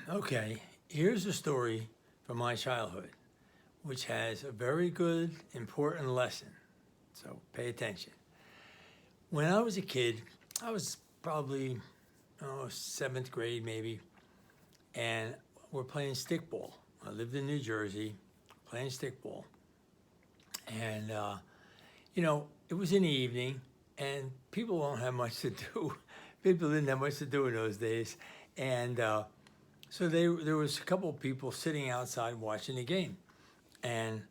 Okay, here's a story from my childhood, which has a very good, important lesson. So pay attention. When I was a kid, I was probably seventh grade maybe, and we're playing stickball. I lived in New Jersey, playing stickball, and it was in the evening, and people don't have much to do. People didn't have much to do in those days, and so there was a couple of people sitting outside watching the game, and it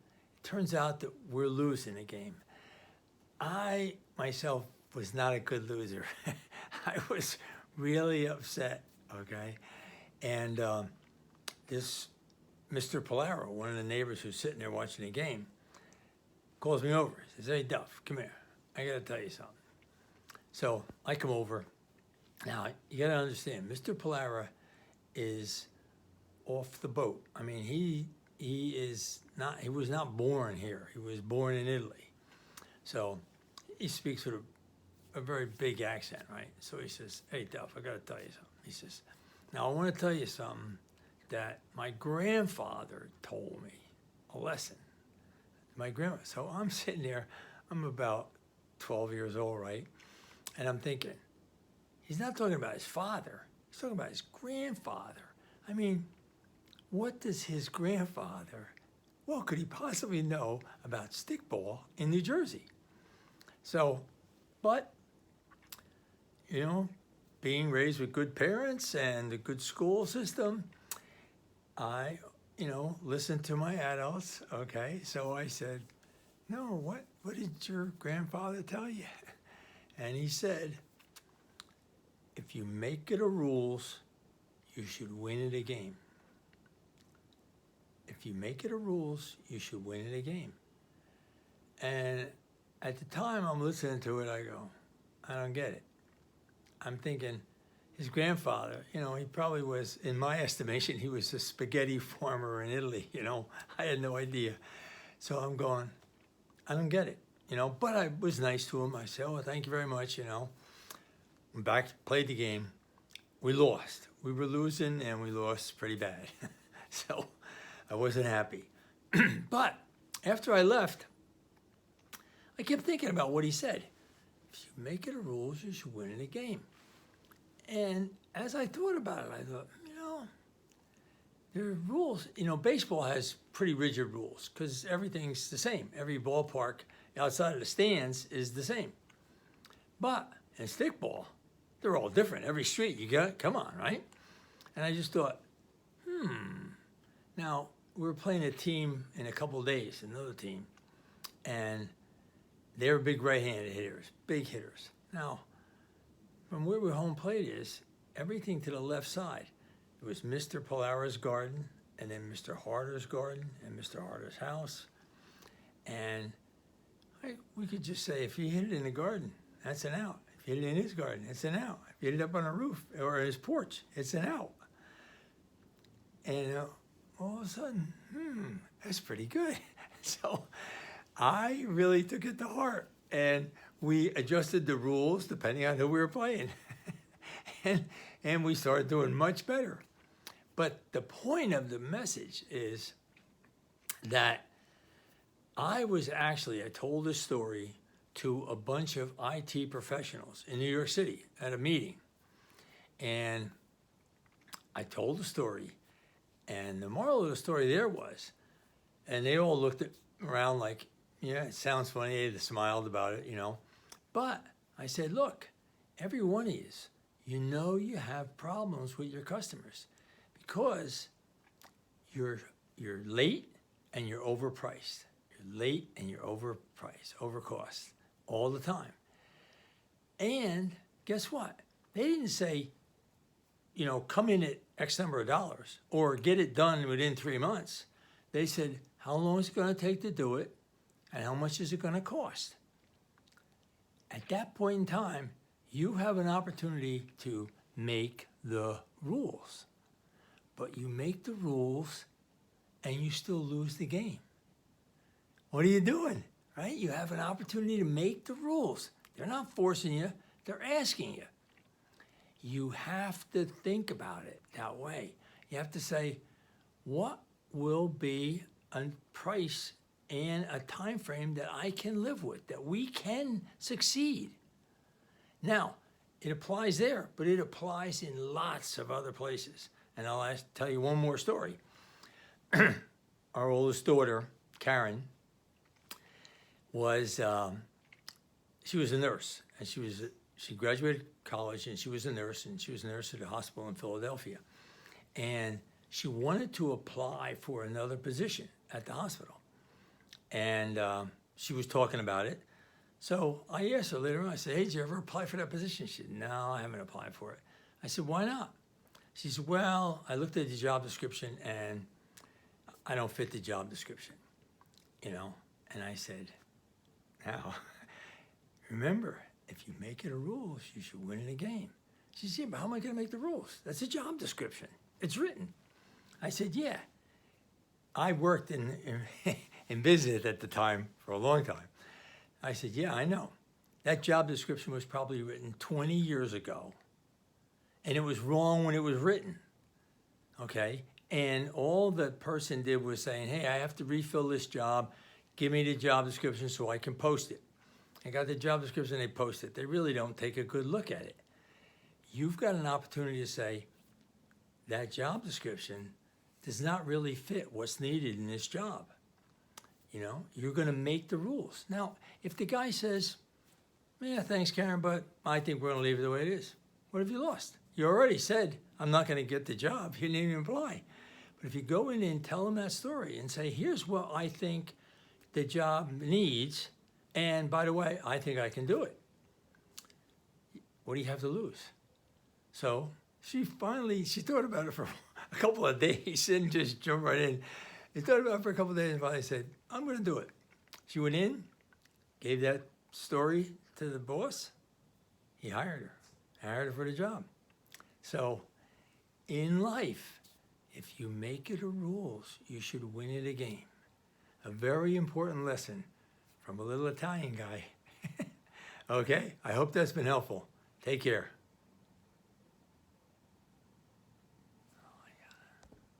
turns out that we're losing the game. I myself was not a good loser. I was really upset. Okay, and this Mr. Polaro, one of the neighbors who's sitting there watching the game, calls me over. He says, "Hey, Duff, come here. I got to tell you something." So I come over. Now you got to understand, Mr. Polaro is off the boat. I mean, he was not born here. He was born in Italy. So he speaks with a very big accent, right? So he says, "Hey, Duff, I got to tell you something." He says, "Now I want to tell you something that my grandfather told me, a lesson." My grandma. So I'm sitting there, I'm about 12 years old, right? And I'm thinking, he's not talking about his father. He's talking about his grandfather. I mean, what does his grandfather, what could he possibly know about stickball in New Jersey? So, but, being raised with good parents and a good school system, I, listened to my adults, okay? So I said, "No, what did your grandfather tell you?" And he said, "If you make it a rules, you should win it a game. If you make it a rules, you should win it a game." And at the time I'm listening to it, I go, I don't get it. I'm thinking, his grandfather, he probably was, in my estimation, he was a spaghetti farmer in Italy, I had no idea. So I'm going, I don't get it, but I was nice to him. I said, "Oh, thank you very much, Went back, played the game. We lost. We were losing, and we lost pretty bad. So I wasn't happy. But after I left, I kept thinking about what he said. If you make it a rules, you should win in a game. And as I thought about it, I thought, there are rules. Baseball has pretty rigid rules because everything's the same. Every ballpark outside of the stands is the same. But in stickball, they're all different. Every street you got, come on, right? And I just thought, Now, we were playing a team in a couple of days, another team, and they were big right-handed hitters, big hitters. Now, from where our home plate is, everything to the left side, it was Mr. Polaro's garden, and then Mr. Harder's garden, and Mr. Harder's house. And we could just say, if you hit it in the garden, that's an out. If you hit it in his garden, it's an out. If you hit it up on a roof or his porch, it's an out. And all of a sudden, that's pretty good. So I really took it to heart, and we adjusted the rules depending on who we were playing. and we started doing much better. But the point of the message is that I told this story to a bunch of IT professionals in New York City at a meeting. And I told the story, and the moral of the story there was, and they all looked around like, yeah, it sounds funny. They smiled about it, But I said, look, every one of you have problems with your customers because you're late and you're overpriced. You're late and you're overpriced, overcost all the time. And guess what? They didn't say, come in at X number of dollars or get it done within 3 months. They said, how long is it going to take to do it and how much is it going to cost? At that point in time, you have an opportunity to make the rules. But you make the rules and you still lose the game. What are you doing, right? You have an opportunity to make the rules. They're not forcing you, they're asking you. You have to think about it that way. You have to say, what will be a price and a time frame that I can live with, that we can succeed? Now, it applies there, but it applies in lots of other places. And I'll tell you one more story. Our oldest daughter, Karen, was she was a nurse, and she graduated college, and she was a nurse, and she was a nurse at a hospital in Philadelphia, and she wanted to apply for another position at the hospital, and she was talking about it. So I asked her later on, I said, hey, did you ever apply for that position? She said, no, I haven't applied for it. I said, why not? She said, well, I looked at the job description and I don't fit the job description, you know? And I said, now, remember, if you make it a rules, you should win in a game. She said, yeah, but how am I gonna make the rules? That's a job description. It's written. I said, yeah. I worked in business at the time for a long time. I said, yeah, I know. That job description was probably written 20 years ago, and it was wrong when it was written, okay? And all the person did was saying, hey, I have to refill this job. Give me the job description so I can post it. I got the job description, they post it. They really don't take a good look at it. You've got an opportunity to say, that job description does not really fit what's needed in this job. You know, you're going to make the rules. Now, if the guy says, yeah, thanks, Karen, but I think we're going to leave it the way it is, what have you lost? You already said, I'm not going to get the job. You didn't even apply. But if you go in and tell them that story and say, here's what I think the job needs, and by the way, I think I can do it, what do you have to lose? So she thought about it for a couple of days and just jumped right in. She thought about it for a couple of days and finally said, I'm going to do it. She went in, gave that story to the boss. He hired her for the job. So in life, if you make it a rules, you should win it a game. A very important lesson from a little Italian guy. Okay, I hope that's been helpful. Take care.